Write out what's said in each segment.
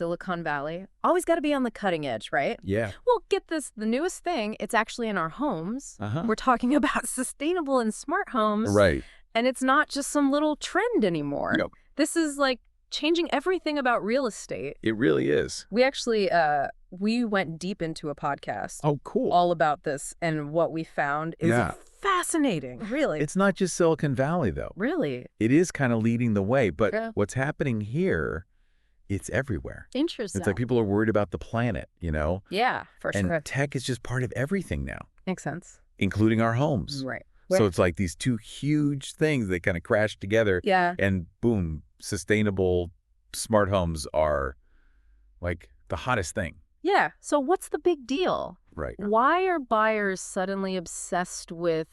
Silicon Valley. Always got to be on the cutting edge, right? Yeah. Well, get this, the newest thing, it's actually in our homes. Uh-huh. We're talking about sustainable and smart homes. Right. And it's not just some little trend anymore. Nope. This is like changing everything about real estate. It really is. We actually, we went deep into a podcast. Oh, cool. All about this, and what we found is fascinating, really. It's not just Silicon Valley, though. Really? It is kind of leading the way, but Yeah. what's happening here, it's everywhere. Interesting. It's like people are worried about the planet, Yeah, for and sure. tech is just part of everything now, Makes sense. including our homes. Right. So it's like these two huge things that kind of crash together, Yeah. and boom, sustainable smart homes are like the hottest thing. Yeah. So what's the big deal? Right. Why are buyers suddenly obsessed with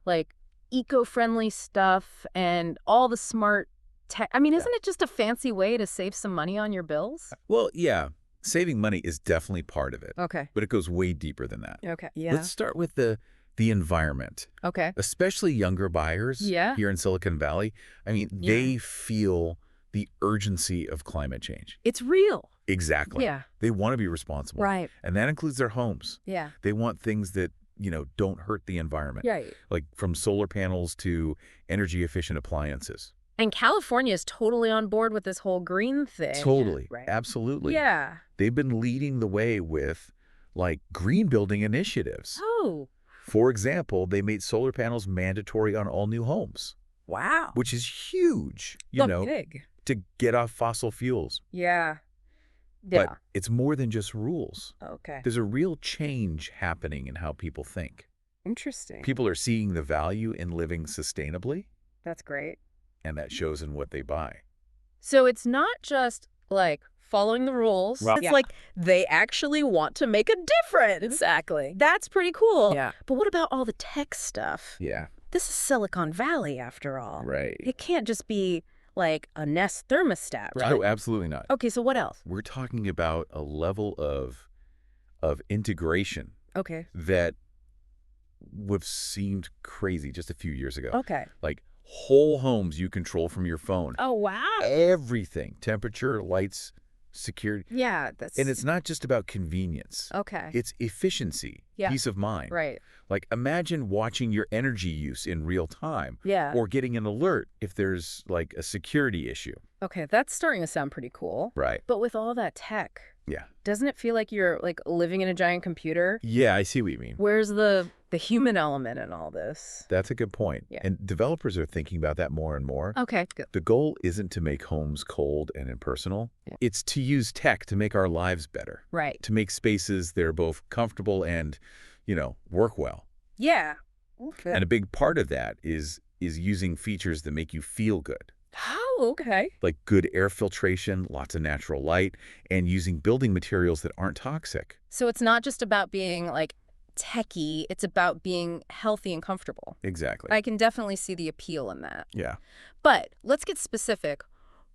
like eco-friendly stuff and all the smart tech? I mean, isn't it just a fancy way to save some money on your bills? Well, yeah, saving money is definitely part of it, Okay. but it goes way deeper than that. Okay. Yeah. Let's start with the environment. Okay. Especially younger buyers here in Silicon Valley. I mean, they feel the urgency of climate change. It's real. Exactly. Yeah. They want to be responsible. Right. And that includes their homes. Yeah. They want things that, don't hurt the environment. Right. Like from solar panels to energy efficient appliances. And California is totally on board with this whole green thing. Totally. Right. Absolutely. Yeah. They've been leading the way with like green building initiatives. Oh. For example, they made solar panels mandatory on all new homes. Wow. Which is huge, Big. to get off fossil fuels. Yeah. Yeah. But it's more than just rules. Okay. There's a real change happening in how people think. Interesting. People are seeing the value in living sustainably, That's great. and that shows in what they buy. So it's not just like following the rules. Well, It's like they actually want to make a difference. Exactly. That's pretty cool. Yeah. But what about all the tech stuff? Yeah. This is Silicon Valley, after all. Right. It can't just be like a Nest thermostat, right? Oh, absolutely not. Okay, so what else? We're talking about a level of integration Okay. that would have seemed crazy just a few years ago. Okay. Like whole homes you control from your phone. Oh, wow. Everything. Temperature, lights, security. Yeah, that's... And it's not just about convenience. Okay. It's efficiency, peace of mind. Right. Like imagine watching your energy use in real time. Yeah. Or getting an alert if there's like a security issue. Okay, that's starting to sound pretty cool. Right. But with all that tech, Yeah. doesn't it feel like you're like living in a giant computer? Yeah, I see what you mean. Where's the human element in all this? That's a good point. Yeah. And developers are thinking about that more and more. Okay, good. The goal isn't to make homes cold and impersonal. Yeah. It's to use tech to make our lives better. Right. To make spaces that are both comfortable and, work well. Yeah. Okay. And a big part of that is using features that make you feel good. Oh, okay. Like good air filtration, lots of natural light, and using building materials that aren't toxic. So it's not just about being like techie, it's about being healthy and comfortable. Exactly. I can definitely see the appeal in that. Yeah. But let's get specific.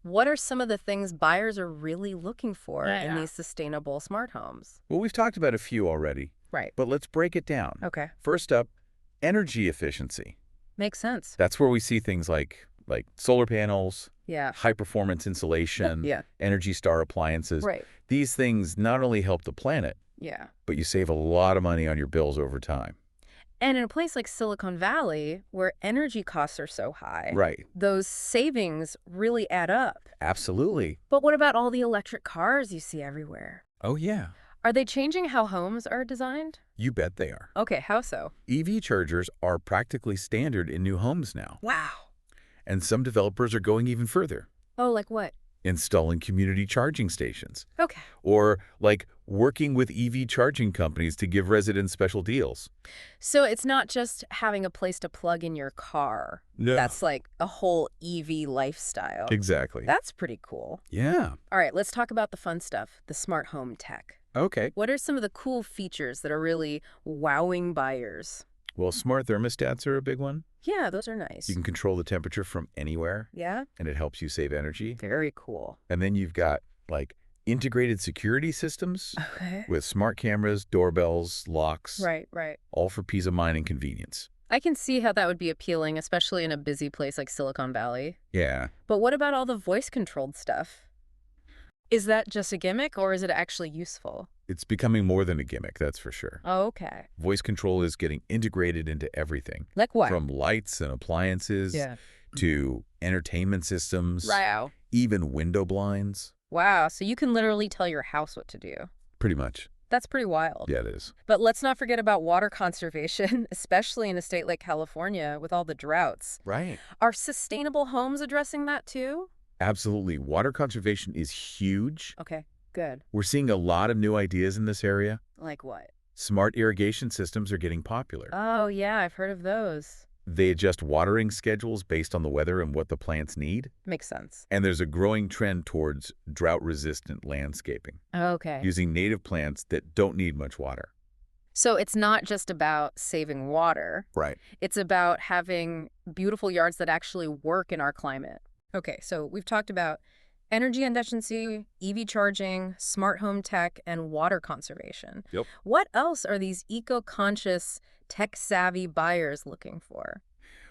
What are some of the things buyers are really looking for in these sustainable smart homes? Well, we've talked about a few already, Right. but let's break it down. Okay. First up, energy efficiency. Makes sense. That's where we see things like solar panels, Yeah. high-performance insulation, Yeah. Energy Star appliances. Right. These things not only help the planet, Yeah. but you save a lot of money on your bills over time. And in a place like Silicon Valley, where energy costs are so high, Right. those savings really add up. Absolutely. But what about all the electric cars you see everywhere? Oh, yeah. Are they changing how homes are designed? You bet they are. Okay, how so? EV chargers are practically standard in new homes now. Wow. And some developers are going even further, Oh, like what? installing community charging stations. Okay. Or like working with EV charging companies to give residents special deals. So it's not just having a place to plug in your car. No. That's like a whole EV lifestyle. Exactly. That's pretty cool. Yeah. All right, let's talk about the fun stuff, the smart home tech. Okay. What are some of the cool features that are really wowing buyers? Well, smart thermostats are a big one. Yeah, those are nice. You can control the temperature from anywhere, Yeah? and it helps you save energy. Very cool. And then you've got like integrated security systems Okay. with smart cameras, doorbells, locks, Right, right. all for peace of mind and convenience. I can see how that would be appealing, especially in a busy place like Silicon Valley. Yeah. But what about all the voice-controlled stuff? Is that just a gimmick, or is it actually useful? It's becoming more than a gimmick, that's for sure. Oh, okay. Voice control is getting integrated into everything. Like what? From lights and appliances to entertainment systems, Wow. even window blinds. Wow, so you can literally tell your house what to do. Pretty much. That's pretty wild. Yeah, it is. But let's not forget about water conservation, especially in a state like California with all the droughts. Right. Are sustainable homes addressing that too? Absolutely. Water conservation is huge. Okay, good. We're seeing a lot of new ideas in this area. Like what? Smart irrigation systems are getting popular. Oh, yeah, I've heard of those. They adjust watering schedules based on the weather and what the plants need. Makes sense. And there's a growing trend towards drought-resistant landscaping, Okay. using native plants that don't need much water. So it's not just about saving water. Right. It's about having beautiful yards that actually work in our climate. Okay, so we've talked about energy efficiency, EV charging, smart home tech, and water conservation. Yep. What else are these eco-conscious, tech-savvy buyers looking for?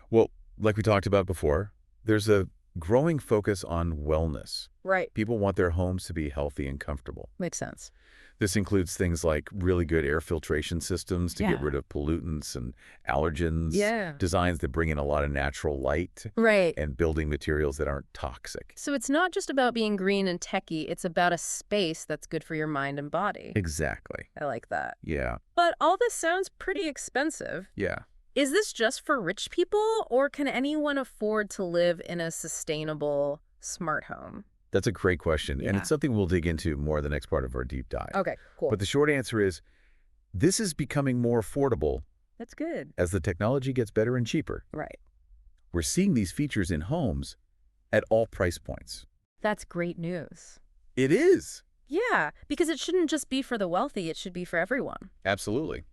Well, like we talked about before, there's a growing focus on wellness. Right. People want their homes to be healthy and comfortable. Makes sense. This includes things like really good air filtration systems to get rid of pollutants and allergens. Yeah. Designs that bring in a lot of natural light. Right. And building materials that aren't toxic. So it's not just about being green and techy, it's about a space that's good for your mind and body. Exactly. I like that. Yeah. But all this sounds pretty expensive. Yeah. Is this just for rich people, or can anyone afford to live in a sustainable, smart home? That's a great question, and Yeah. it's something we'll dig into more in the next part of our deep dive. Okay, cool. But the short answer is, this is becoming more affordable That's good. as the technology gets better and cheaper. Right. We're seeing these features in homes at all price points. That's great news. It is. Yeah, because it shouldn't just be for the wealthy, it should be for everyone. Absolutely.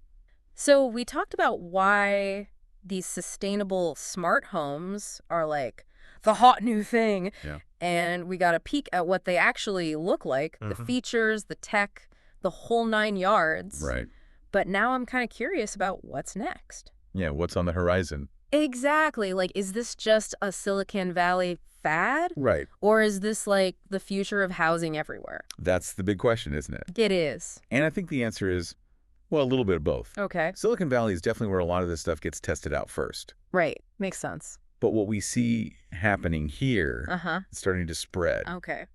So we talked about why these sustainable smart homes are like the hot new thing. Yeah. And we got a peek at what they actually look like, the features, the tech, the whole 9 yards. Right. But now I'm kind of curious about what's next. Yeah, what's on the horizon? Exactly. Like, is this just a Silicon Valley fad? Right. Or is this like the future of housing everywhere? That's the big question, isn't it? It is. And I think the answer is, well, a little bit of both. Okay. Silicon Valley is definitely where a lot of this stuff gets tested out first. Right. Makes sense. But what we see happening here is starting to spread Okay.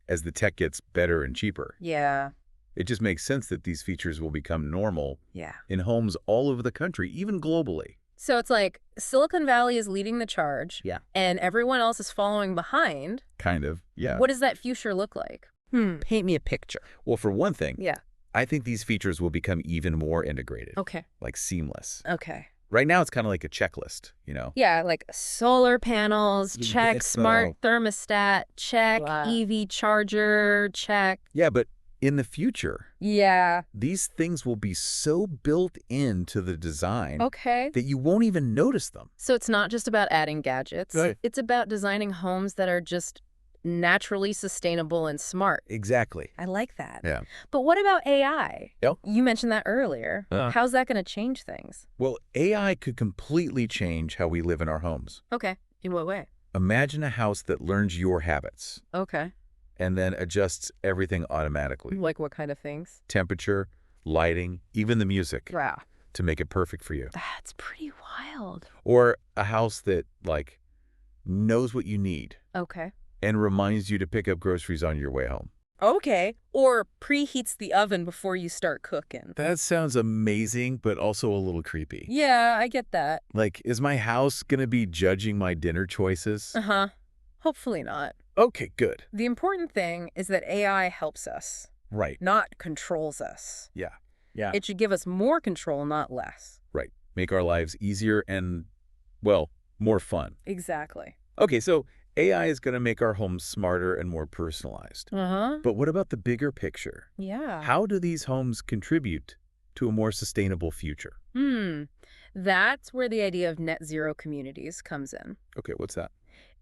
as the tech gets better and cheaper. Yeah. It just makes sense that these features will become normal Yeah. in homes all over the country, even globally. So it's like Silicon Valley is leading the charge. Yeah. And everyone else is following behind. Kind of, yeah. What does that future look like? Paint me a picture. Well, for one thing, Yeah. I think these features will become even more integrated. Okay. Like seamless. Okay. Right now, it's kind of like a checklist, you know? Yeah, like solar panels, check. It's, Smart thermostat, check. Wow. EV charger, check. Yeah, but in the future, Yeah. these things will be so built into the design Okay. that you won't even notice them. So it's not just about adding gadgets. Right. It's about designing homes that are just naturally sustainable and smart. Exactly. I like that. Yeah. But what about AI? Yep. You mentioned that earlier. How's that going to change things? Well, AI could completely change how we live in our homes. Okay. In what way? Imagine a house that learns your habits Okay. and then adjusts everything automatically. Like what kind of things? Temperature, lighting, even the music Wow. to make it perfect for you. That's pretty wild. Or a house that, like, knows what you need Okay. and reminds you to pick up groceries on your way home. Okay. Or preheats the oven before you start cooking. That sounds amazing, but also a little creepy. Yeah, I get that. Like, is my house going to be judging my dinner choices? Uh-huh. Hopefully not. Okay, good. The important thing is that AI helps us, Right. not controls us. Yeah. Yeah. It should give us more control, not less. Right. Make our lives easier and, well, more fun. Exactly. Okay, so AI is going to make our homes smarter and more personalized. Uh-huh. But what about the bigger picture? Yeah. How do these homes contribute to a more sustainable future? That's where the idea of net zero communities comes in. Okay, what's that?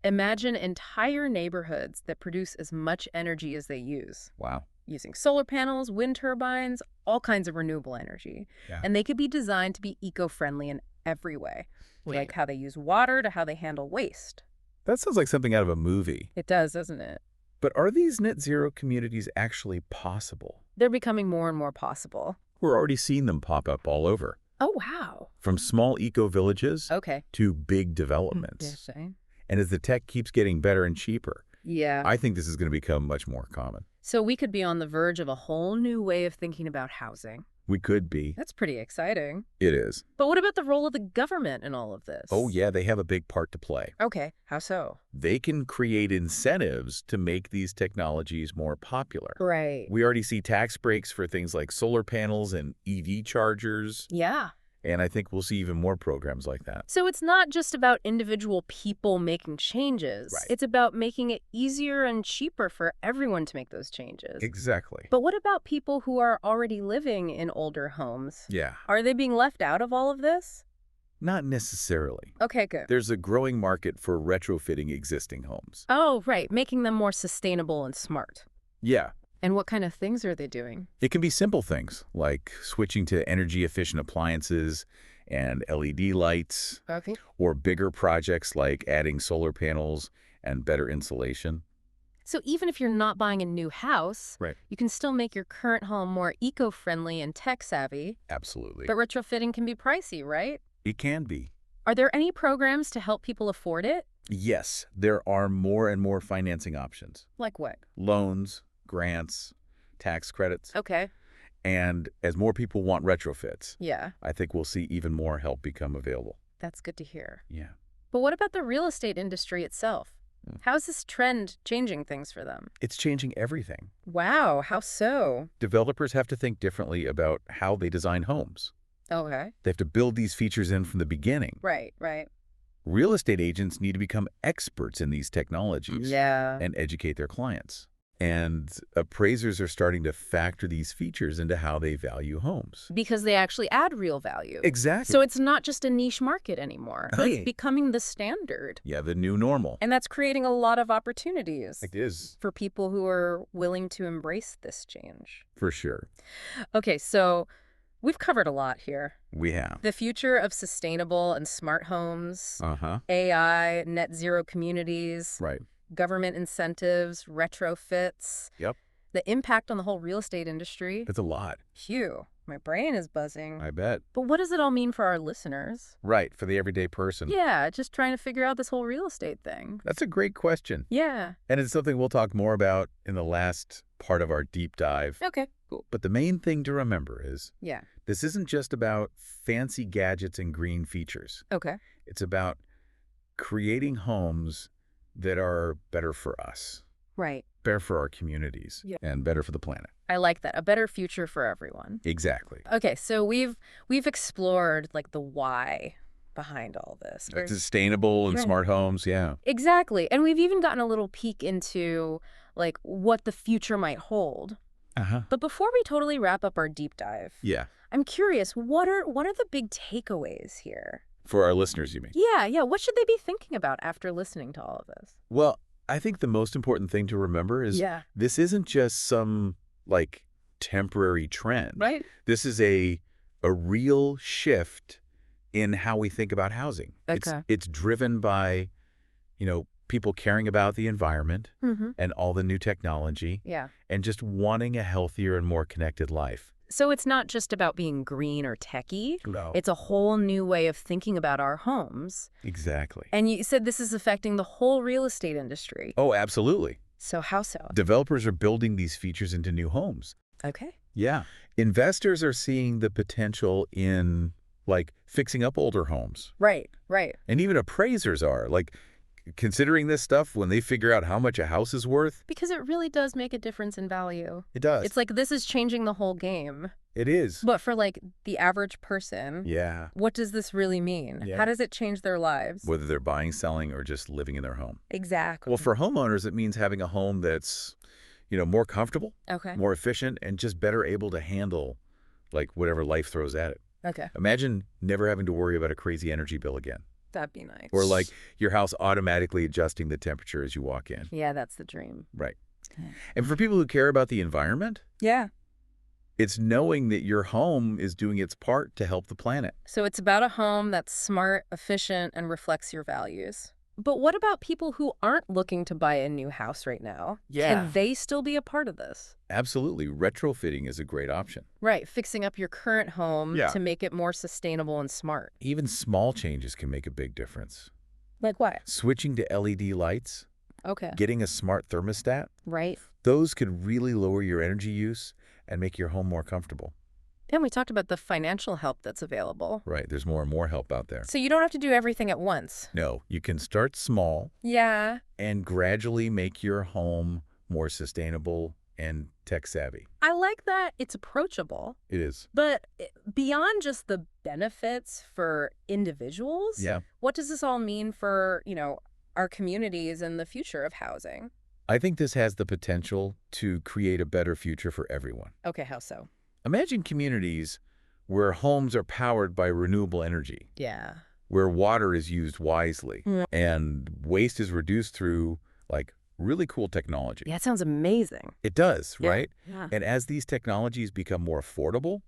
Imagine entire neighborhoods that produce as much energy as they use, Wow. using solar panels, wind turbines, all kinds of renewable energy. Yeah. And they could be designed to be eco-friendly in every way, like how they use water to how they handle waste. That sounds like something out of a movie. It does, doesn't it? But are these net zero communities actually possible? They're becoming more and more possible. We're already seeing them pop up all over. Oh, wow. From small eco-villages Okay. to big Yes, developments. same. And as the tech keeps getting better and cheaper, Yeah. I think this is going to become much more common. So we could be on the verge of a whole new way of thinking about housing. We could be. That's pretty exciting. It is. But what about the role of the government in all of this? Oh, yeah, they have a big part to play. Okay. How so? They can create incentives to make these technologies more popular. Right. We already see tax breaks for things like solar panels and EV chargers. Yeah. And I think we'll see even more programs like that. So it's not just about individual people making changes. Right. It's about making it easier and cheaper for everyone to make those changes. Exactly. But what about people who are already living in older homes? Yeah. Are they being left out of all of this? Not necessarily. Okay, good. There's a growing market for retrofitting existing homes. Oh, right. Making them more sustainable and smart. Yeah. And what kind of things are they doing? It can be simple things like switching to energy-efficient appliances and LED lights, Okay. or bigger projects like adding solar panels and better insulation. So even if you're not buying a new house, Right. you can still make your current home more eco-friendly and tech-savvy. Absolutely. But retrofitting can be pricey, right? It can be. Are there any programs to help people afford it? Yes, there are more and more financing options. Like what? Loans, grants, tax credits. Okay. And as more people want retrofits, Yeah, I think we'll see even more help become available. that's good to hear. Yeah. But what about the real estate industry itself? Mm. How's this trend changing things for them? It's changing everything. Wow, how so? Developers have to think differently about how they design homes. Okay. They have to build these features in from the beginning. Right, right. Real estate agents need to become experts in these technologies Yeah. and educate their clients. And appraisers are starting to factor these features into how they value homes. Because they actually add real value. Exactly. So it's not just a niche market anymore. Hey. It's becoming the standard. Yeah, the new normal. And that's creating a lot of opportunities It is, for people who are willing to embrace this change. for sure. Okay, so we've covered a lot here. We have. The future of sustainable and smart homes, Uh-huh. AI, net zero communities, Right. government incentives, retrofits. Yep. The impact on the whole real estate industry. It's a lot. Phew, my brain is buzzing. I bet. But what does it all mean for our listeners? Right, for the everyday person. Yeah, just trying to figure out this whole real estate thing. That's a great question. Yeah. And it's something we'll talk more about in the last part of our deep dive. Okay, cool. But the main thing to remember is Yeah. this isn't just about fancy gadgets and green features. Okay. It's about creating homes that are better for us, Right. better for our communities, Yeah. and better for the planet. I like that. A better future for everyone. Exactly. Okay, so we've explored like the why behind all this. Sustainable and Yeah. smart homes, yeah. Exactly. And we've even gotten a little peek into like what the future might hold. Uh-huh. But before we totally wrap up our deep dive, Yeah. I'm curious, what are the big takeaways here? For our listeners, you mean? Yeah, what should they be thinking about after listening to all of this? Well, I think the most important thing to remember is Yeah. this isn't just some, like, temporary trend. Right? This is a real shift in how we think about housing. Okay. It's driven by, people caring about the environment Mm-hmm. and all the new technology Yeah. and just wanting a healthier and more connected life. So it's not just about being green or techie. No. It's a whole new way of thinking about our homes. Exactly. And you said this is affecting the whole real estate industry. Oh, absolutely. So how so? Developers are building these features into new homes. Okay. Yeah. Investors are seeing the potential in, like, fixing up older homes. Right. And even appraisers are, like, considering this stuff when they figure out how much a house is worth. Because it really does make a difference in value. It does. It's like this is changing the whole game. It is. But for like the average person, Yeah. what does this really mean? Yeah. How does it change their lives? Whether they're buying, selling, or just living in their home. Exactly. Well, for homeowners, it means having a home that's, more comfortable, Okay. more efficient, and just better able to handle, like, whatever life throws at it. Okay. Imagine never having to worry about a crazy energy bill again. That'd be nice. Or, like, your house automatically adjusting the temperature as you walk in. Yeah, that's the dream. Right. Yeah. And for people who care about the environment, Yeah. it's knowing that your home is doing its part to help the planet. So it's about a home that's smart, efficient, and reflects your values. But what about people who aren't looking to buy a new house right now? Yeah. Can they still be a part of this? Absolutely. Retrofitting is a great option. Right, fixing up your current home Yeah. to make it more sustainable and smart. Even small changes can make a big difference. Like what? Switching to LED lights, Okay. getting a smart thermostat, Right. those could really lower your energy use and make your home more comfortable. And we talked about the financial help that's available. Right. There's more and more help out there. So you don't have to do everything at once. No, you can start small Yeah. and gradually make your home more sustainable and tech savvy. I like that it's approachable. It is. But beyond just the benefits for individuals, Yeah. what does this all mean for, our communities and the future of housing? I think this has the potential to create a better future for everyone. Okay, how so? Imagine communities where homes are powered by renewable energy, Yeah. where water is used wisely, and waste is reduced through, like, really cool technology. Yeah, it sounds amazing. It does, Yeah. right? Yeah. And as these technologies become more affordable,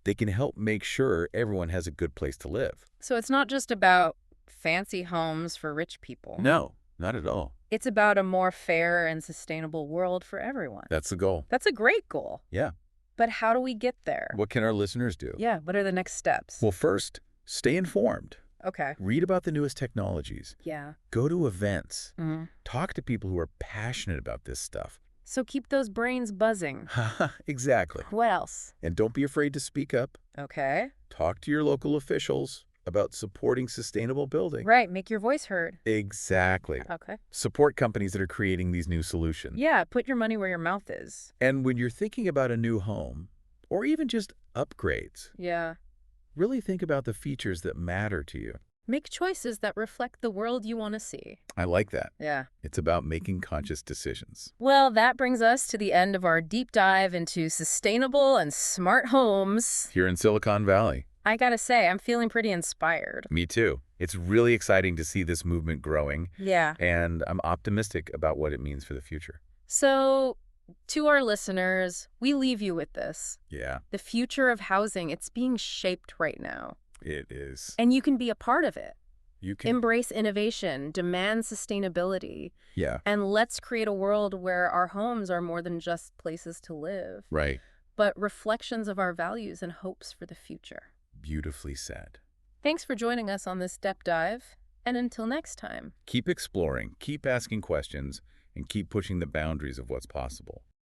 they can help make sure everyone has a good place to live. So it's not just about fancy homes for rich people. No, not at all. It's about a more fair and sustainable world for everyone. That's the goal. That's a great goal. Yeah. But how do we get there? What can our listeners do? Yeah, what are the next steps? Well, first, stay informed. Okay. Read about the newest technologies. Yeah. Go to events. Mm-hmm. Talk to people who are passionate about this stuff. So keep those brains buzzing. Exactly. What else? And don't be afraid to speak up. Okay. Talk to your local officials about supporting sustainable building. Right, make your voice heard. Exactly. Okay. Support companies that are creating these new solutions. Yeah, put your money where your mouth is. And when you're thinking about a new home, or even just upgrades, Yeah. really think about the features that matter to you. Make choices that reflect the world you want to see. I like that. Yeah. It's about making conscious decisions. Well, that brings us to the end of our deep dive into sustainable and smart homes. Here in Silicon Valley. I gotta say, I'm feeling pretty inspired. Me too. It's really exciting to see this movement growing. Yeah. And I'm optimistic about what it means for the future. So, to our listeners, we leave you with this. Yeah, The future of housing, it's being shaped right now. it is. And you can be a part of it. You can. Embrace innovation, demand sustainability, Yeah, and let's create a world where our homes are more than just places to live, right. but reflections of our values and hopes for the future. Beautifully said. Thanks for joining us on this depth dive, and until next time. Keep exploring, keep asking questions, and keep pushing the boundaries of what's possible.